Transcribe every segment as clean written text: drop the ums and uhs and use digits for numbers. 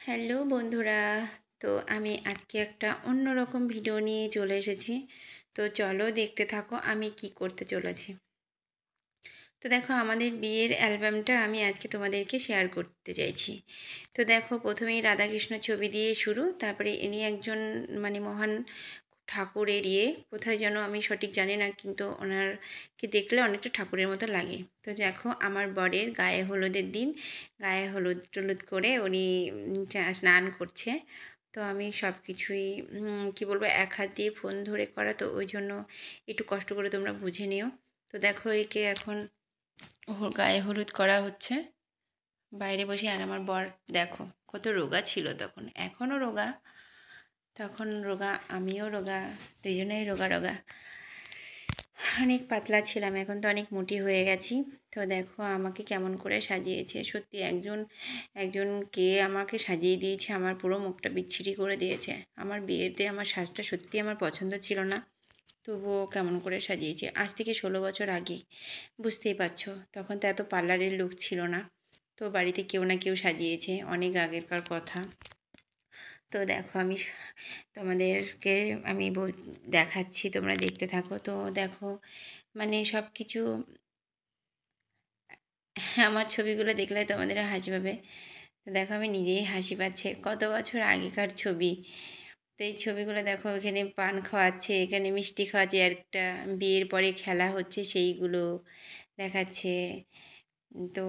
Hello বন্ধুরা। তো আমি আজকে একটা অন্যরকম ভিডিও নিয়ে চলে এসেছি। তো চলো দেখতে থাকো আমি কি করতে চলেছি। তো দেখো আমাদের বিয়ের অ্যালবামটা আমি আজকে তোমাদেরকে শেয়ার করতে চাইছি। তো দেখো প্রথমেই রাধাকৃষ্ণ ছবি দিয়ে শুরু, তারপরে ইনি একজন মহান ঠাকুরের কোথায় যেন আমি সঠিক জানি না, কিন্তু ওনারকে দেখলে অনেকটা ঠাকুরের মতো লাগে। তো দেখো আমার বরের গায়ে হলুদের দিন গায়ে হলুদ টলুদ করে উনি স্নান করছে। তো আমি সব কিছুই কী বলবো, এক হাত দিয়ে ফোন ধরে করা, তো ওই জন্য একটু কষ্ট করে তোমরা বুঝে নিও। তো দেখো একে এখন গায়ে হলুদ করা হচ্ছে বাইরে বসে। আর আমার বর দেখো কত রোগা ছিল তখন, এখনও রোগা, তখন রোগা, আমিও রোগা, দুজনেই রোগা রোগা। অনেক পাতলা ছিলাম, এখন তো অনেক মোটি হয়ে গেছি। তো দেখো আমাকে কেমন করে সাজিয়েছে, সত্যি একজন আমাকে সাজিয়ে দিয়েছে, আমার পুরো মুখটা বিচ্ছিরি করে দিয়েছে। আমার বিয়েতে আমার সাজটা সত্যি আমার পছন্দ ছিল না, তবুও কেমন করে সাজিয়েছে। আজ থেকে 16 বছর আগে, বুঝতেই পারছো, তখন তো এত পার্লারের লুক ছিল না। তো বাড়িতে কেউ না কেউ সাজিয়েছে, অনেক আগেরকার কথা। তো দেখো আমি তোমাদেরকে দেখাচ্ছি, তোমরা দেখতে থাকো। তো দেখো সব কিছু, আমার ছবিগুলো দেখলে তোমাদেরও হাসি পাবে। তো দেখো আমি নিজেই হাসি পাচ্ছে, কত বছর আগেকার ছবি। তো এই ছবিগুলো দেখো, এখানে পান খাওয়াচ্ছে, এখানে মিষ্টি খাওয়াচ্ছে, একটা বিয়ের পরে খেলা হচ্ছে সেইগুলো দেখাচ্ছে। তো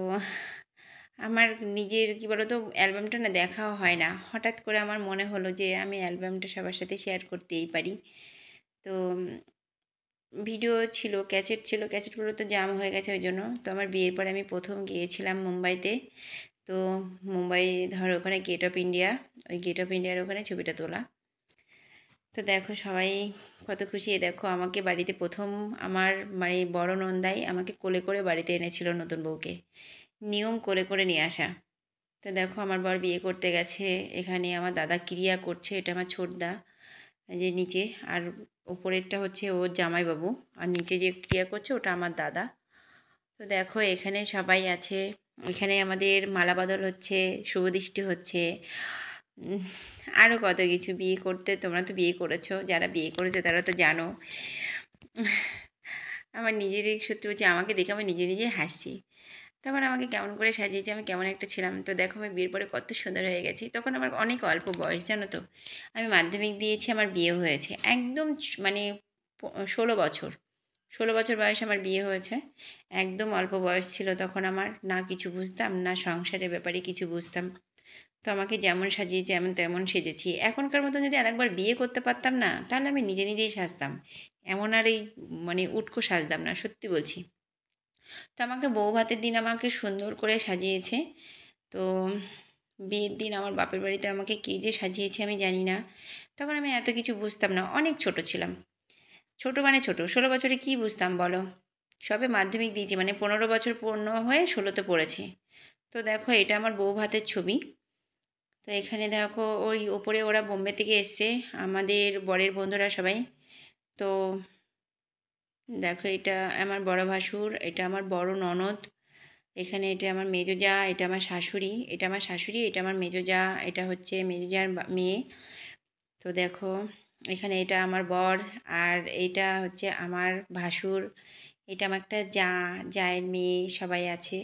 আমার নিজের কী বলো তো, অ্যালবামটা না দেখাও হয় না, হঠাৎ করে আমার মনে হলো যে আমি অ্যালবামটা সবার সাথে শেয়ার করতেই পারি। তো ভিডিও ছিল, ক্যাসেট ছিল, ক্যাসেটগুলো তো জাম হয়ে গেছে, ওই জন্য। তো আমার বিয়ের পরে আমি প্রথম গিয়েছিলাম মুম্বাইতে। তো মুম্বাই ধরো ওখানে গেট অফ ইন্ডিয়া, ওই গেট অফ ইন্ডিয়ার ওখানে ছবিটা তোলা। তো দেখো সবাই কত খুশি। দেখো আমাকে বাড়িতে প্রথম আমার বড় নন্দাই আমাকে কোলে করে বাড়িতে এনেছিল নতুন বউকে, নিয়ম কোলে করে নিয়ে আসা। তো দেখো আমার বর বিয়ে করতে গেছে, এখানে আমার দাদা ক্রিয়া করছে, এটা আমার ছোটদা যে নিচে, আর ওপরেরটা হচ্ছে ওর জামাইবাবু, আর নিচে যে ক্রিয়া করছে ওটা আমার দাদা। তো দেখো এখানে সবাই আছে, এখানে আমাদের মালা বদল হচ্ছে, শুভদৃষ্টি হচ্ছে, আরও কত কিছু। বিয়ে করতে, তোমরা তো বিয়ে করেছো, যারা বিয়ে করেছে তারা তো জানো। আমার নিজেরই সত্যি বলছি, আমাকে দেখে আমি নিজে নিজে হাসছি। তখন আমাকে কেমন করে সাজিয়েছে, আমি কেমন একটা ছিলাম। তো দেখো আমি বিয়ের পরে কত সুন্দর হয়ে গেছি। তখন আমার অনেক অল্প বয়স, জানো তো, আমি মাধ্যমিক দিয়েছি, আমার বিয়ে হয়েছে একদম 16 বছর, 16 বছর বয়সে আমার বিয়ে হয়েছে। একদম অল্প বয়স ছিল তখন আমার, না কিছু বুঝতাম, না সংসারের ব্যাপারে কিছু বুঝতাম। তো আমাকে যেমন সাজিয়েছে আমি তেমন সেজেছি। এখনকার মতন যদি আরেকবার বিয়ে করতে পারতাম না, তাহলে আমি নিজে নিজেই সাজতাম, এমন আর এই উটকো সাজতাম না, সত্যি বলছি। তো আমাকে বউ ভাতের দিন আমাকে সুন্দর করে সাজিয়েছে। তো বিয়ের দিন আমার বাপের বাড়িতে আমাকে কে যে সাজিয়েছে আমি জানি না, তখন আমি এত কিছু বুঝতাম না, অনেক ছোট ছিলাম। ছোট মানে ছোট, 16 বছরে কী বুঝতাম বলো, সবে মাধ্যমিক দিয়েছি, 15 বছর পূর্ণ হয়ে 16তে পড়েছি। তো দেখো এটা আমার বউ ভাতের ছবি। তো এখানে দেখো ওই ওপরে ওরা বোম্বে থেকে এসছে, আমাদের বরের বন্ধুরা সবাই। তো দেখো এটা আমার বড় ভাসুর, এটা আমার বড় ননদ, এখানে এটা আমার মেজো জা, এটা আমার শাশুড়ি, এটা আমার শাশুড়ি, এটা আমার মেজো জা, এটা হচ্ছে মেজো জার মেয়ে। তো দেখো এখানে এটা আমার বর, আর এইটা হচ্ছে আমার ভাসুর, এটা আমার একটা জায়ের মেয়ে, সবাই আছে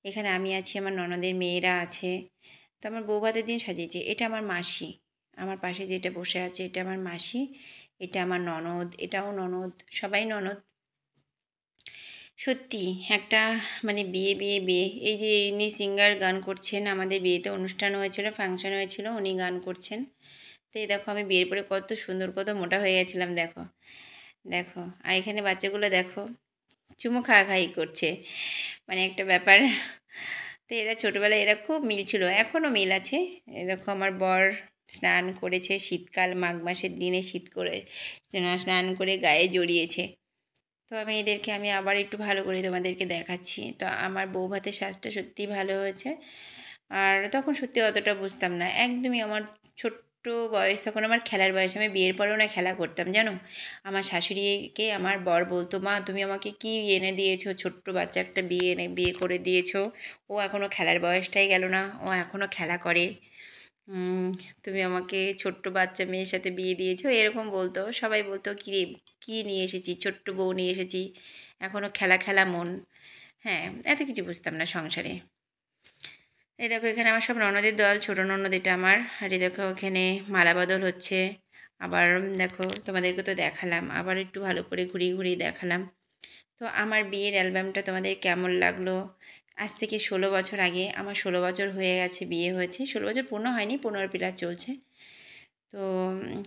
এখানে। আমি আছি, আমার ননদের মেয়েরা আছে। তো আমার বউ ভাতের দিন সাজিয়েছে। এটা আমার মাসি, আমার পাশে যেটা বসে আছে এটা আমার মাসি, এটা আমার ননদ, এটাও ননদ, সবাই ননদ। সত্যি একটা বিয়ে বিয়ে বিয়ে। এই যে ইনি সিঙ্গার গান করছেন, আমাদের বিয়েতে অনুষ্ঠান হয়েছিল, ফাংশন হয়েছিল, উনি গান করছেন। তো এই দেখো আমি বিয়ের পরে কত সুন্দর, কত মোটা হয়ে গেছিলাম দেখো। দেখো আর এখানে বাচ্চাগুলো দেখো চুমু খাওয়াখাই করছে, একটা ব্যাপার। তো এরা ছোটোবেলায় এরা খুব মিল ছিল, এখনও মিল আছে। এ দেখো আমার বর স্নান করেছে, শীতকাল মাঘ মাসের দিনে শীত করে স্নান করে গায়ে জড়িয়েছে। তো আমি আবার একটু ভালো করে তোমাদেরকে দেখাচ্ছি। তো আমার বউ ভাতের সাজটা সত্যিই ভালো হয়েছে। আর তখন সত্যি অতটা বুঝতাম না, একদমই আমার ছোট্ট বয়স, তখন আমার খেলার বয়স। আমি বিয়ের পরেও না খেলা করতাম, জানো। আমার শাশুড়িকে আমার বর বলতো, মা তুমি আমাকে কি এনে দিয়েছো, ছোট্ট বাচ্চা একটা বিয়ে করে দিয়েছো, ও এখনও খেলার বয়সটাই গেল না, ও এখনও খেলা করে। উম, তুমি আমাকে ছোট্ট বাচ্চা মেয়ের সাথে বিয়ে দিয়েছো, এরকম বলতো। সবাই বলতো কী রে, কী নিয়ে এসেছি, ছোট্ট বউ নিয়ে এসেছি, এখনও খেলা খেলা মন। হ্যাঁ, এত কিছু বুঝতাম না সংসারে। এই দেখো এখানে আমার সব ননদের দল, ছোটো ননদ এটা আমার। আর এই দেখো এখানে মালা বদল হচ্ছে। আবার দেখো তোমাদেরকে তো দেখালাম, আবার একটু ভালো করে ঘুরিয়ে ঘুরিয়ে দেখালাম। তো আমার বিয়ের অ্যালবামটা তোমাদের কেমন লাগলো? আজ থেকে 16 বছর আগে, আমার 16 বছর হয়ে গেছে, বিয়ে হয়েছে। 16 বছর পূর্ণ হয়নি, 15 প্লাস চলছে। তো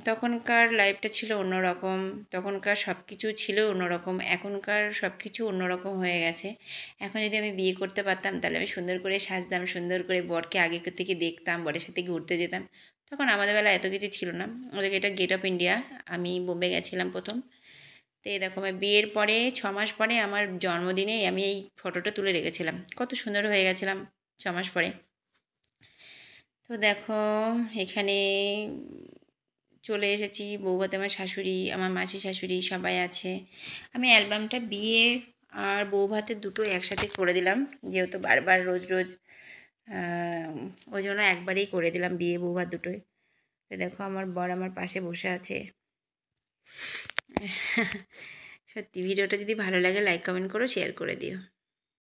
তখনকার লাইফটা ছিল অন্যরকম, তখনকার সব কিছু ছিল অন্যরকম, এখনকার সব কিছু অন্যরকম হয়ে গেছে। এখন যদি আমি বিয়ে করতে পারতাম তাহলে আমি সুন্দর করে সাজতাম, সুন্দর করে বরকে আগে থেকে দেখতাম, বরের সাথে ঘুরতে যেতাম। তখন আমাদের বেলায় এত কিছু ছিল না। ওদেরকে এটা গেট অফ ইন্ডিয়া, আমি বোম্বে গেছিলাম প্রথম। তো এই দেখো আমার বিয়ের পরে 6 মাস পরে আমার জন্মদিনে আমি এই ফটোটা তুলে রেখেছিলাম, কত সুন্দর হয়ে গেছিলাম 6 মাস পরে। তো দেখো এখানে চলে এসেছি, বৌভাতে আমার শাশুড়ি, আমার মাসি শাশুড়ি সবাই আছে। আমি অ্যালবামটা বিয়ে আর বৌভাতের দুটো একসাথে করে দিলাম, যেহেতু বারবার রোজ রোজ ওই জন্য একবারেই করে দিলাম বিয়ে বৌভাত দুটোই। তো দেখো আমার বর আমার পাশে বসে আছে। সত্যি ভিডিওটা যদি ভালো লাগে লাইক কমেন্ট করো, শেয়ার করে দিও।